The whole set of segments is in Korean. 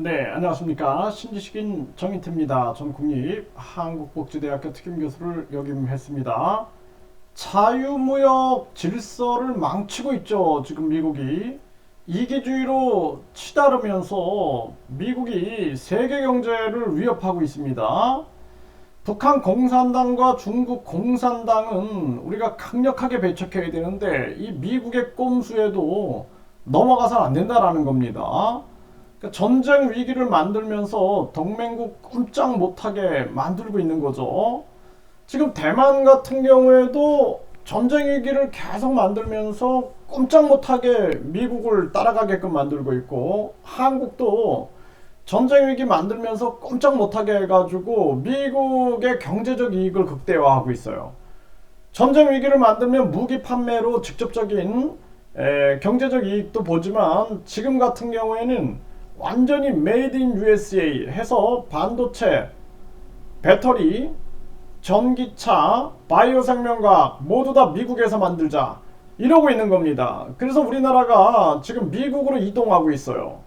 네, 안녕하십니까. 신지식인 정인태입니다. 전 국립한국복지대학교 특임교수를 역임했습니다. 자유무역 질서를 망치고 있죠. 지금 미국이. 이기주의로 치달으면서 미국이 세계 경제를 위협하고 있습니다. 북한 공산당과 중국 공산당은 우리가 강력하게 배척해야 되는데 이 미국의 꼼수에도 넘어가서는 안 된다라는 겁니다. 그러니까 전쟁 위기를 만들면서 동맹국 꼼짝 못하게 만들고 있는 거죠. 지금 대만 같은 경우에도 전쟁 위기를 계속 만들면서 꼼짝 못하게 미국을 따라가게끔 만들고 있고, 한국도 전쟁 위기 만들면서 꼼짝 못하게 해가지고 미국의 경제적 이익을 극대화하고 있어요. 전쟁 위기를 만들면 무기 판매로 직접적인 경제적 이익도 보지만, 지금 같은 경우에는 완전히 메이드 인 USA 해서 반도체, 배터리, 전기차, 바이오 생명과학 모두 다 미국에서 만들자 이러고 있는 겁니다. 그래서 우리나라가 지금 미국으로 이동하고 있어요.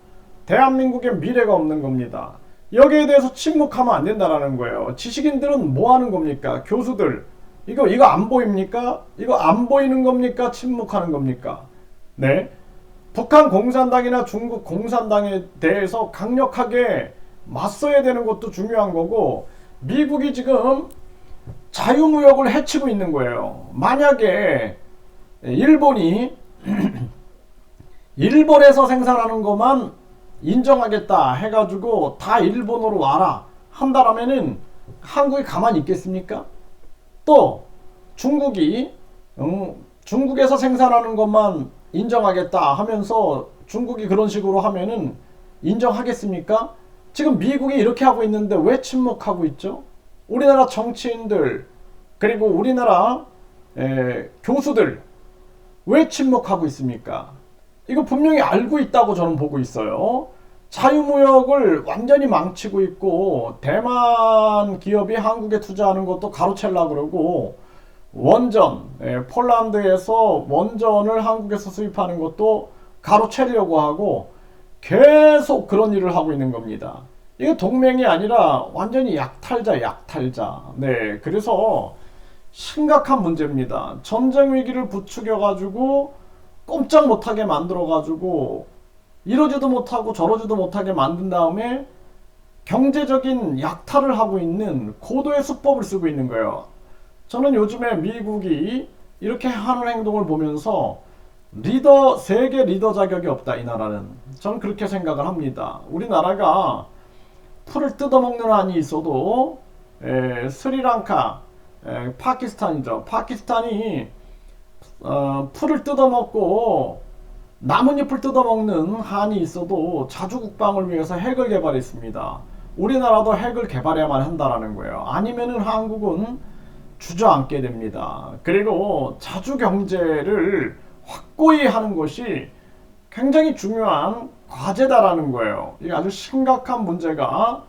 대한민국의 미래가 없는 겁니다. 여기에 대해서 침묵하면 안 된다는 거예요. 지식인들은 뭐 하는 겁니까? 교수들, 이거 안 보입니까? 이거 안 보이는 겁니까? 침묵하는 겁니까? 네. 북한 공산당이나 중국 공산당에 대해서 강력하게 맞서야 되는 것도 중요한 거고, 미국이 지금 자유무역을 해치고 있는 거예요. 만약에 일본이 일본에서 생산하는 것만 인정하겠다 해가지고 다 일본으로 와라 한다라면은 한국이 가만히 있겠습니까? 또 중국이 중국에서 생산하는 것만 인정하겠다 하면서 중국이 그런 식으로 하면은 인정하겠습니까? 지금 미국이 이렇게 하고 있는데 왜 침묵하고 있죠? 우리나라 정치인들, 그리고 우리나라 교수들 왜 침묵하고 있습니까? 이거 분명히 알고 있다고 저는 보고 있어요. 자유무역을 완전히 망치고 있고, 대만 기업이 한국에 투자하는 것도 가로채려고 그러고, 원전, 폴란드에서 원전을 한국에서 수입하는 것도 가로채려고 하고, 계속 그런 일을 하고 있는 겁니다. 이게 동맹이 아니라 완전히 약탈자. 네, 그래서 심각한 문제입니다. 전쟁 위기를 부추겨가지고 꼼짝 못하게 만들어가지고 이러지도 못하고 저러지도 못하게 만든 다음에 경제적인 약탈을 하고 있는 고도의 수법을 쓰고 있는 거예요. 저는 요즘에 미국이 이렇게 하는 행동을 보면서 세계 리더 자격이 없다, 이 나라는. 저는 그렇게 생각을 합니다. 우리나라가 풀을 뜯어먹는 한이 있어도 스리랑카, 파키스탄이죠. 파키스탄이 풀을 뜯어먹고 나뭇잎을 뜯어먹는 한이 있어도 자주국방을 위해서 핵을 개발했습니다. 우리나라도 핵을 개발해야만 한다라는 거예요. 아니면은 한국은 주저앉게 됩니다. 그리고 자주 경제를 확고히 하는 것이 굉장히 중요한 과제다라는 거예요. 이게 아주 심각한 문제가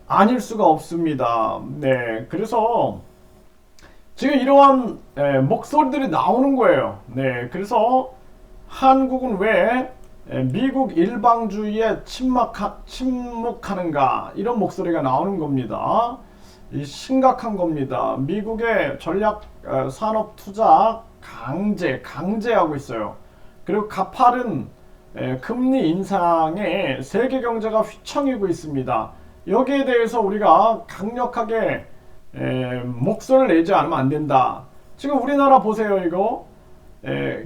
아닐 수가 없습니다. 네, 그래서 지금 이러한 목소리들이 나오는 거예요. 네, 그래서 한국은 왜 미국 일방주의에 침묵하는가, 이런 목소리가 나오는 겁니다. 이 심각한 겁니다. 미국의 전략 산업 투자 강제하고 있어요. 그리고 가파른 금리 인상에 세계 경제가 휘청이고 있습니다. 여기에 대해서 우리가 강력하게 목소리를 내지 않으면 안 된다. 지금 우리나라 보세요. 이거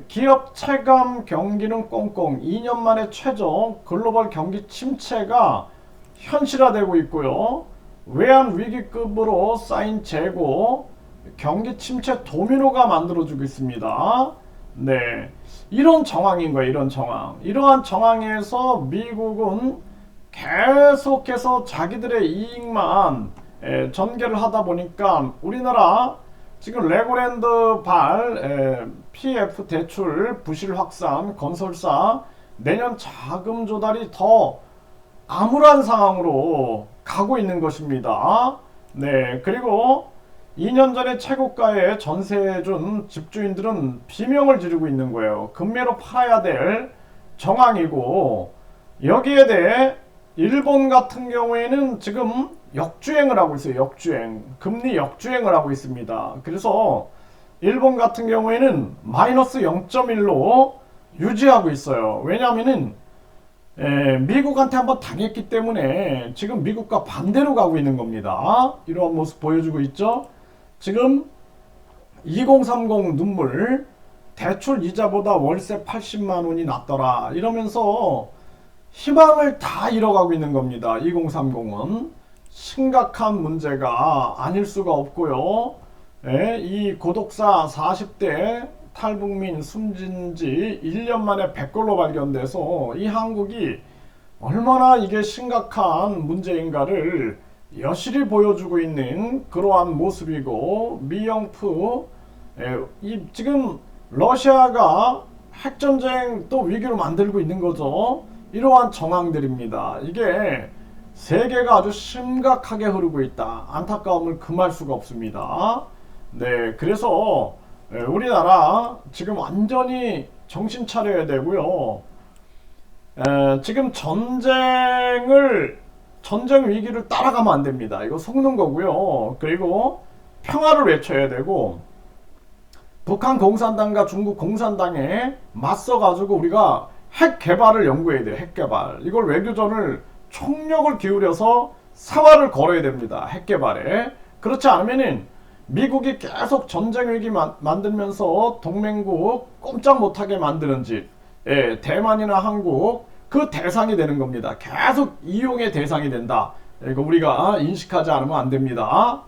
기업 체감 경기는 꽁꽁, 2년 만에 최저 글로벌 경기 침체가 현실화되고 있고요. 외환 위기급으로 쌓인 재고, 경기 침체 도미노가 만들어지고 있습니다. 네, 이런 정황인 거예요. 이런 정황. 이러한 정황에서 미국은 계속해서 자기들의 이익만 전개를 하다 보니까 우리나라 지금 레고랜드 PF 대출 부실 확산, 건설사 내년 자금 조달이 더 암울한 상황으로 가고 있는 것입니다. 네, 그리고 2년 전에 최고가의 전세준 집주인들은 비명을 지르고 있는 거예요. 급매로 팔아야 될 정황이고, 여기에 대해 일본 같은 경우에는 지금 역주행을 하고 있어요. 역주행. 금리 역주행을 하고 있습니다. 그래서 일본 같은 경우에는 마이너스 0.1로 유지하고 있어요. 왜냐하면은 미국한테 한번 당했기 때문에 지금 미국과 반대로 가고 있는 겁니다. 이러한 모습 보여주고 있죠. 지금 2030 눈물 대출 이자보다 월세 80만 원이 낮더라 이러면서 희망을 다 잃어가고 있는 겁니다. 2030은 심각한 문제가 아닐 수가 없고요. 이 고독사 40대 탈북민 숨진 지 1년 만에 100걸로 발견돼서 이 한국이 얼마나 이게 심각한 문제인가를 여실히 보여주고 있는 그러한 모습이고, 미영프 지금 러시아가 핵전쟁 또 위기로 만들고 있는 거죠. 이러한 정황들입니다. 이게 세계가 아주 심각하게 흐르고 있다. 안타까움을 금할 수가 없습니다. 네, 그래서 우리나라 지금 완전히 정신 차려야 되고요. 지금 전쟁 위기를 따라가면 안 됩니다. 이거 속는 거고요. 그리고 평화를 외쳐야 되고, 북한 공산당과 중국 공산당에 맞서가지고 우리가 핵 개발을 연구해야 돼요. 핵 개발. 이걸 외교전을 총력을 기울여서 사활을 걸어야 됩니다. 핵 개발에. 그렇지 않으면은 미국이 계속 전쟁 위기 만들면서 동맹국 꼼짝 못하게 만드는 짓, 대만이나 한국 그 대상이 되는 겁니다. 계속 이용의 대상이 된다. 이거 우리가 인식하지 않으면 안 됩니다.